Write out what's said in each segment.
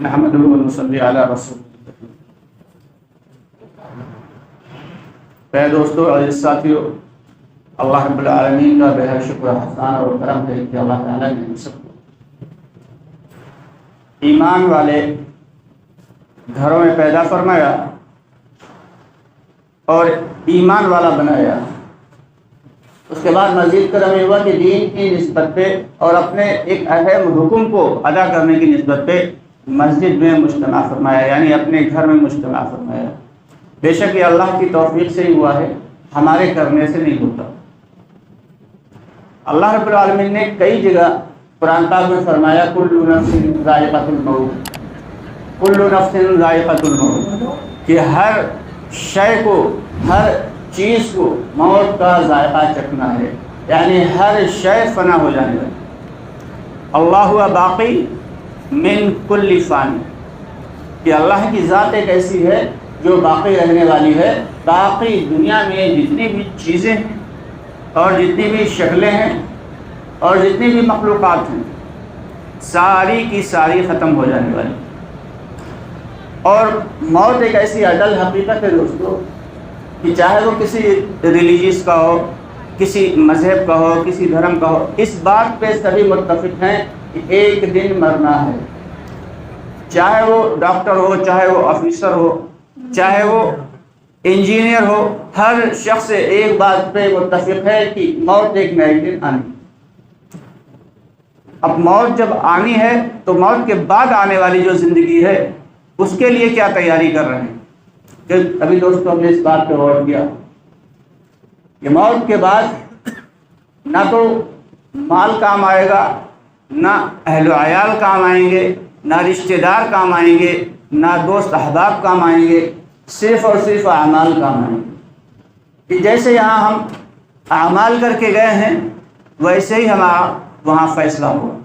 نحمدہ و نصلی علی رسول اللہ۔ اے دوستو، عزیز ساتھیو، اللہ رب العالمین کا بہت شکر احسان اور کرم ہے کہ اللہ تعالیٰ نے ہم سب کو ایمان والے گھروں میں پیدا فرمایا اور ایمان والا بنایا۔ اس کے بعد مزید کرم یہ ہوا کہ دین کی نسبت پہ اور اپنے ایک اہم حکم کو ادا کرنے کی نسبت پہ مسجد میں مجتمع فرمایا، یعنی اپنے گھر میں مجتمع فرمایا۔ بے شک یہ اللہ کی توفیق سے ہی ہوا ہے، ہمارے کرنے سے نہیں ہوتا۔ اللہ رب العالمین نے کئی جگہ قرآن پاک میں فرمایا کل نفس ذائقۃ الموت، کل نفس ذائقۃ الموت، کہ ہر شے کو، ہر چیز کو موت کا ذائقہ چکھنا ہے، یعنی ہر شے فنا ہو جانے والی۔ اللہ ہوا باقی من کل فان، کہ اللہ کی ذات ایک ایسی ہے جو باقی رہنے والی ہے۔ باقی دنیا میں جتنی بھی چیزیں ہیں اور جتنی بھی شکلیں ہیں اور جتنی بھی مخلوقات ہیں، ساری کی ساری ختم ہو جانے والی۔ اور موت ایک ایسی اٹل حقیقت ہے دوستو کہ چاہے وہ کسی ریلیجیس کا ہو، کسی مذہب کا ہو، کسی دھرم کا ہو، اس بات پہ سبھی متفق ہیں کہ ایک دن مرنا ہے۔ چاہے وہ ڈاکٹر ہو، چاہے وہ آفیسر ہو، چاہے وہ انجینئر ہو، ہر شخص ایک بات پہ متفق ہے کہ موت ایک نہ ایک دن آنی۔ اب موت جب آنی ہے تو موت کے بعد آنے والی جو زندگی ہے اس کے لیے کیا تیاری کر رہے ہیں؟ کہ ابھی دوستوں ہم نے اس بات پہ غور کیا کہ موت کے بعد نہ تو مال کام آئے گا، نہ اہل و عیال کام آئیں گے، نہ رشتہ دار کام آئیں گے، نہ دوست احباب کام آئیں گے، صرف اور صرف اعمال کام آئیں گے۔ کہ جیسے یہاں ہم اعمال کر کے گئے ہیں ویسے ہی ہمارا وہاں فیصلہ ہوگا۔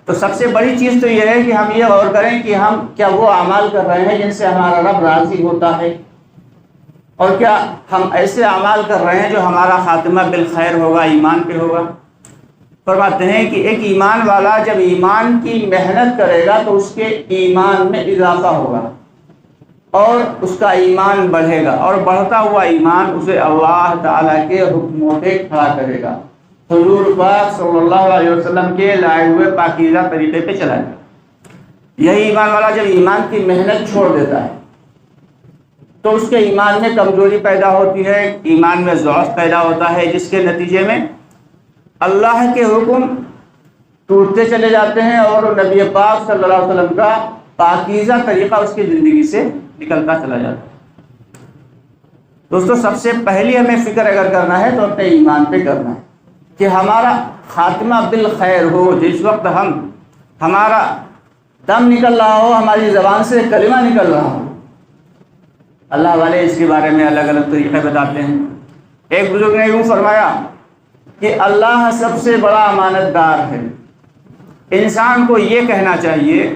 تو سب سے بڑی چیز تو یہ ہے کہ ہم یہ غور کریں کہ ہم کیا وہ اعمال کر رہے ہیں جن سے ہمارا رب راضی ہوتا ہے، اور کیا ہم ایسے اعمال کر رہے ہیں جو ہمارا خاتمہ بالخیر ہوگا، ایمان پہ ہوگا۔ فرماتے ہیں کہ ایک ایمان والا جب ایمان کی محنت کرے گا تو اس کے ایمان میں اضافہ ہوگا اور اس کا ایمان بڑھے گا، اور بڑھتا ہوا ایمان اسے اللہ تعالیٰ کے حکموں پہ کھڑا کرے گا، حضور پاک صلی اللہ علیہ وسلم کے لائے ہوئے پاکیزہ طریقے پہ چلائے گا۔ یہی ایمان والا جب ایمان کی محنت چھوڑ دیتا ہے تو اس کے ایمان میں کمزوری پیدا ہوتی ہے، ایمان میں ضعف پیدا ہوتا ہے، جس کے نتیجے میں اللہ کے حکم ٹوٹتے چلے جاتے ہیں اور نبی پاک صلی اللہ علیہ وسلم کا پاکیزہ طریقہ اس کی زندگی سے نکلتا چلا جاتا ہے۔ دوستو، سب سے پہلی ہمیں فکر اگر کرنا ہے تو اپنے ایمان پہ کرنا ہے کہ ہمارا خاتمہ بالخیر ہو۔ جس وقت ہمارا دم نکل رہا ہو، ہماری زبان سے کلمہ نکل رہا ہو، اللہ والے اس کے بارے میں الگ الگ طریقے بتاتے ہیں۔ ایک بزرگ نے یوں فرمایا کہ اللہ سب سے بڑا امانت دار ہے۔ انسان کو یہ کہنا چاہیے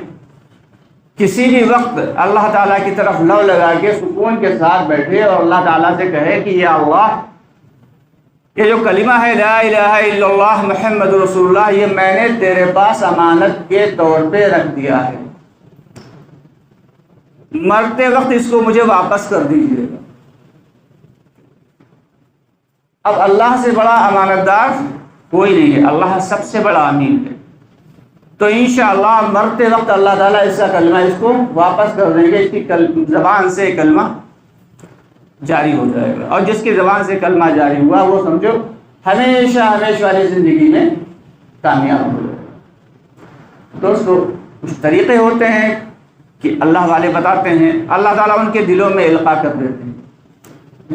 کسی بھی وقت اللہ تعالیٰ کی طرف لو لگا کے سکون کے ساتھ بیٹھے اور اللہ تعالیٰ سے کہے کہ یا اللہ، یہ جو کلمہ ہے لا الہ الا اللہ محمد رسول اللہ، یہ میں نے تیرے پاس امانت کے طور پہ رکھ دیا ہے، مرتے وقت اس کو مجھے واپس کر دیجیے گا۔ اب اللہ سے بڑا امانت دار کوئی نہیں ہے، اللہ سب سے بڑا امین ہے۔ تو انشاءاللہ مرتے وقت اللہ تعالیٰ اس کا کلمہ اس کو واپس کر دیں گے، اس کی زبان سے کلمہ جاری ہو جائے گا، اور جس کی زبان سے کلمہ جاری ہوا وہ سمجھو ہمیشہ ہمیشہ والی زندگی میں کامیاب ہو جائے گا۔ دوستو، کچھ طریقے ہوتے ہیں کہ اللہ والے بتاتے ہیں، اللہ تعالیٰ ان کے دلوں میں القاء کر دیتے ہیں،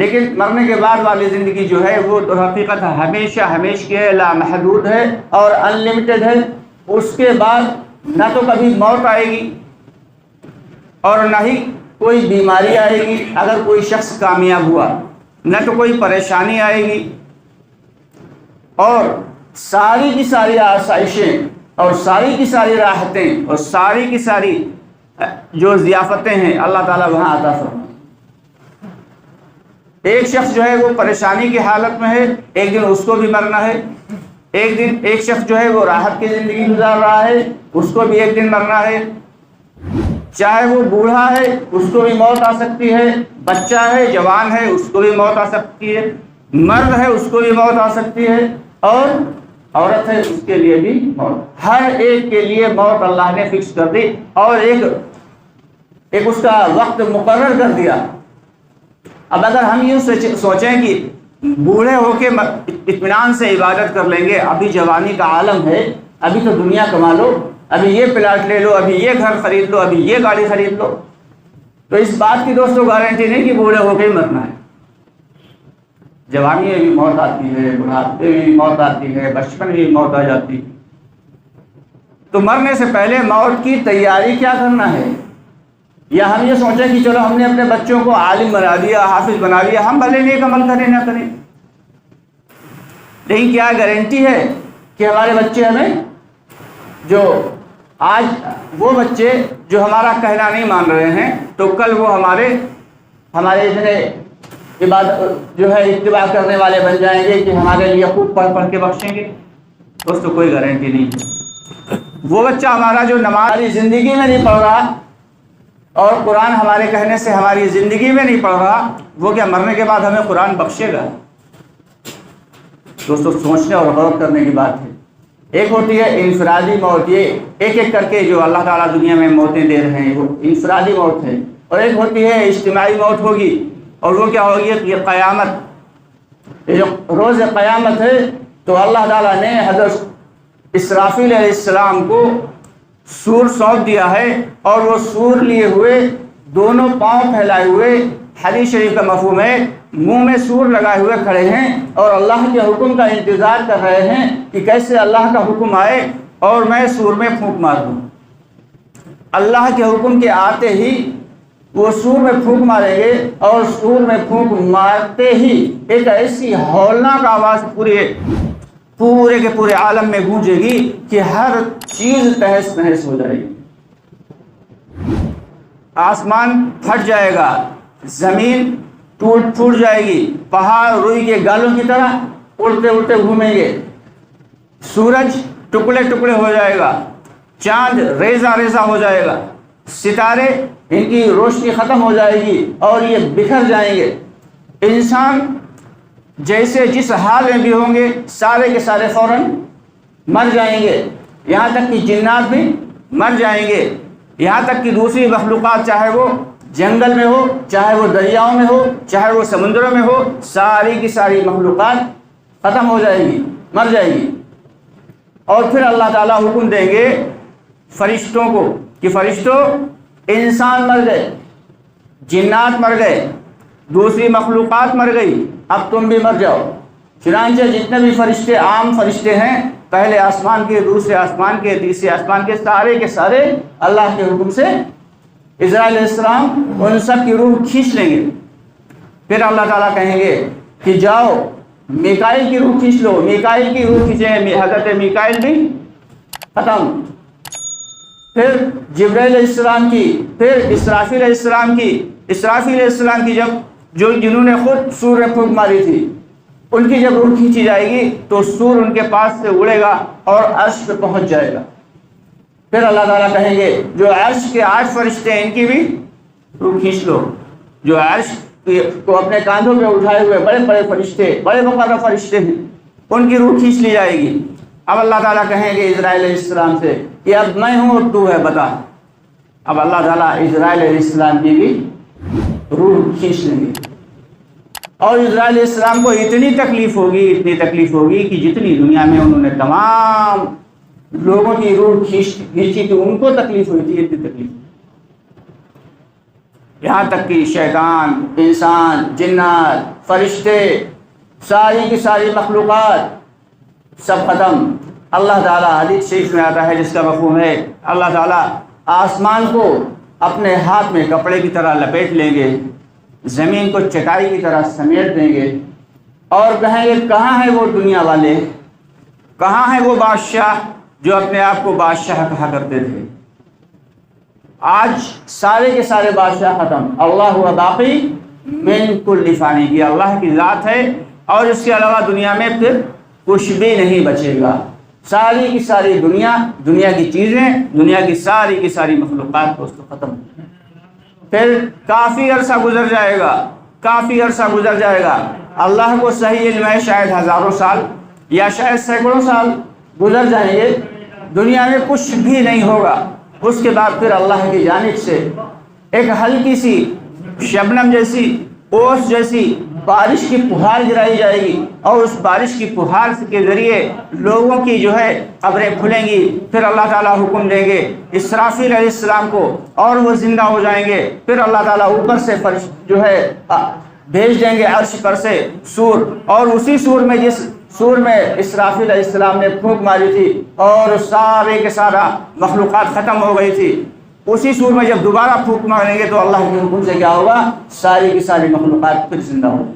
لیکن مرنے کے بعد والی زندگی جو ہے وہ تو حقیقت ہمیشہ ہمیشہ کی ہے، لامحدود ہے اور انلمیٹڈ ہے۔ اس کے بعد نہ تو کبھی موت آئے گی اور نہ ہی کوئی بیماری آئے گی اگر کوئی شخص کامیاب ہوا، نہ تو کوئی پریشانی آئے گی، اور ساری کی ساری آسائشیں اور ساری کی ساری راحتیں اور ساری کی ساری جو ضیافتیں ہیں اللہ تعالیٰ وہاں عطا فرمائے۔ ایک شخص جو ہے وہ پریشانی کی حالت میں ہے، ایک دن اس کو بھی مرنا ہے، ایک دن ایک شخص جو ہے وہ راحت کی زندگی گزار رہا ہے، اس کو بھی ایک دن مرنا ہے، چاہے وہ بوڑھا ہے اس کو بھی موت آ سکتی ہے، بچہ ہے جوان ہے اس کو بھی موت آ سکتی ہے، مرد ہے اس کو بھی موت آ سکتی ہے، اور عورت ہے اس کے لیے بھی موت، ہر ایک کے لیے موت اللہ نے فکس کر دی اور ایک اس کا وقت مقرر کر دیا۔ اب اگر ہم یوں سوچیں کہ بوڑھے ہو کے اطمینان سے عبادت کر لیں گے، ابھی جوانی کا عالم ہے، ابھی تو دنیا کما لو، ابھی یہ پلاٹ لے لو، ابھی یہ گھر خرید لو، ابھی یہ گاڑی خرید لو، تو اس بات کی دوستوں گارنٹی نہیں کہ بوڑھے ہو کے ہی مرنا ہے۔ جوانی میں بھی موت آتی ہے، بڑھاپے میں بھی موت آتی ہے، بچپن میں بھی موت آ جاتی ہے۔ تو مرنے سے پہلے موت کی تیاری کیا کرنا ہے؟ یا ہم یہ سوچیں کہ چلو ہم نے اپنے بچوں کو عالم بنا دیا، حافظ بنا دیا، ہم بھلے نیک عمل کریں نہ کریں، لیکن کیا گارنٹی ہے کہ ہمارے بچے ہمیں، جو آج وہ بچے جو ہمارا کہنا نہیں مان رہے ہیں تو کل وہ ہمارے اتنے عبادت جو ہے اتباع کرنے والے بن جائیں گے کہ ہمارے لیے خوب پڑھ پڑھ کے بخشیں گے؟ دوستو کوئی گارنٹی نہیں ہے۔ وہ بچہ ہمارا جو نماز زندگی میں نہیں پڑھ رہا اور قرآن ہمارے کہنے سے ہماری زندگی میں نہیں پڑھ رہا، وہ کیا مرنے کے بعد ہمیں قرآن بخشے گا؟ دوستو سوچنے اور غور کرنے کی بات ہے۔ ایک ہوتی ہے انفرادی موت، یہ ایک ایک کر کے جو اللہ تعالیٰ دنیا میں موتیں دے رہے ہیں وہ انفرادی موت ہے، اور ایک ہوتی ہے اجتماعی موت ہوگی، اور وہ کیا ہوگی؟ یہ قیامت، یہ جو روز قیامت ہے تو اللہ تعالیٰ نے حضرت اسرافیل علیہ السلام کو سور سونپ دیا ہے، اور وہ سور لیے ہوئے دونوں پاؤں پھیلائے ہوئے، حدیث شریف کا مفہوم ہے منہ میں سور لگائے ہوئے کھڑے ہیں اور اللہ کے حکم کا انتظار کر رہے ہیں کہ کیسے اللہ کا حکم آئے اور میں سور میں پھونک مار دوں۔ اللہ کے حکم کے آتے ہی وہ سور میں پھونک ماریں گے، اور سور میں پھونک مارتے ہی ایک ایسی ہولناک آواز پورے کے پورے عالم میں گونجے گی کہ ہر چیز تہس نہس ہو جائے گی، آسمان پھٹ جائے گا، زمین ٹوٹ پھوٹ جائے گی، پہاڑ روئی کے گالوں کی طرح اڑتے اڑتے گھومیں گے، سورج ٹکڑے ٹکڑے ہو جائے گا، چاند ریزہ ریزہ ہو جائے گا، ستارے ان کی روشنی ختم ہو جائے گی اور یہ بکھر جائیں گے، انسان جیسے جس حال میں بھی ہوں گے سارے کے سارے فوراً مر جائیں گے، یہاں تک کہ جنات بھی مر جائیں گے، یہاں تک کہ دوسری مخلوقات چاہے وہ جنگل میں ہو، چاہے وہ دریاؤں میں ہو، چاہے وہ سمندروں میں ہو، ساری کی ساری مخلوقات ختم ہو جائے گی، مر جائے گی۔ اور پھر اللہ تعالیٰ حکم دیں گے فرشتوں کو کہ فرشتوں انسان مر گئے، جنات مر گئے، دوسری مخلوقات مر گئی، اب تم بھی مر جاؤ۔ چنانچہ جتنے بھی فرشتے عام فرشتے ہیں، پہلے آسمان کے، دوسرے آسمان کے، تیسرے آسمان کے سارے اللہ کے حکم سے اسرائیل علیہ السلام ان سب کی روح کھینچ لیں گے۔ پھر اللہ تعالیٰ کہیں گے کہ جاؤ میکائیل کی روح کھینچ لو، میکائیل کی روح کھینچیں، حضرت میکائیل بھی ختم، پھر جبرائیل علیہ السلام کی، پھر اسرافیل علیہ السلام کی، اسرافیل علیہ السلام کی جنہوں نے خود سور میں پھونک ماری تھی، ان کی جب روح کھینچی جائے گی تو سور ان کے پاس سے اڑے گا اور عرش پہ پہنچ جائے گا۔ پھر اللہ تعالیٰ کہیں گے جو عرش کے 8 فرشتے ہیں ان کی بھی روح کھینچ لو، جو عرش کو اپنے کاندھوں پہ اٹھائے ہوئے بڑے بڑے فرشتے، بڑے مقرر فرشتے ہیں، ان کی روح کھینچ لی جائے گی۔ اب اللہ تعالیٰ کہیں گے اسرائیل علیہ السلام سے کہ اب میں ہوں اور تو ہے، بتا۔ اب اللہ تعالیٰ اسرائیل علیہ السلام کی بھی روح کھینچ لیں گے، اور اسرائیل علیہ السلام کو اتنی تکلیف ہوگی کہ جتنی دنیا میں انہوں نے تمام لوگوں کی روح کھینچی تھی ان کو تکلیف ہوئی تھی، اتنی تکلیف، یہاں تک کہ شیطان، انسان، جنات، فرشتے، ساری کی ساری مخلوقات سب ختم۔ اللہ تعالیٰ حدیث شریف میں آتا ہے جس کا مفہوم ہے اللہ تعالیٰ آسمان کو اپنے ہاتھ میں کپڑے کی طرح لپیٹ لیں گے، زمین کو چٹائی کی طرح سمیٹ دیں گے، اور کہیں گے کہاں ہے وہ دنیا والے، کہاں ہے وہ بادشاہ جو اپنے آپ کو بادشاہ کہا کرتے تھے؟ آج سارے کے سارے بادشاہ ختم، اللہ ہوا باقی من کل فانی کی اللہ کی ذات ہے، اور اس کے علاوہ دنیا میں پھر کچھ بھی نہیں بچے گا، ساری کی ساری دنیا کی چیزیں، دنیا کی ساری مخلوقات کو اس کو ختم. پھر کافی عرصہ گزر جائے گا، اللہ کو صحیح علم ہے، شاید ہزاروں سال یا شاید سینکڑوں سال گزر جائیں گے، دنیا میں کچھ بھی نہیں ہوگا. اس کے بعد پھر اللہ کی جانب سے ایک ہلکی سی شبنم جیسی، اوس جیسی بارش کی پہاڑ گرائی جائے گی، اور اس بارش کی پہاڑ کے ذریعے لوگوں کی جو ہے قبریں کھلیں گی. پھر اللہ تعالیٰ حکم دیں گے اسرافیل علیہ السلام کو، اور وہ زندہ ہو جائیں گے. پھر اللہ تعالیٰ اوپر سے فرش جو ہے بھیج دیں گے عرش پر سے سور، اور اسی سور میں جس سور میں اسرافیل علیہ السلام نے پھونک ماری تھی اور سارے کے سارا مخلوقات ختم ہو گئی تھی، اسی سور میں جب دوبارہ پھونک ماریں گے تو اللہ کے حکم سے کیا ہوگا، ساری کی ساری مخلوقات پھر زندہ ہوگی.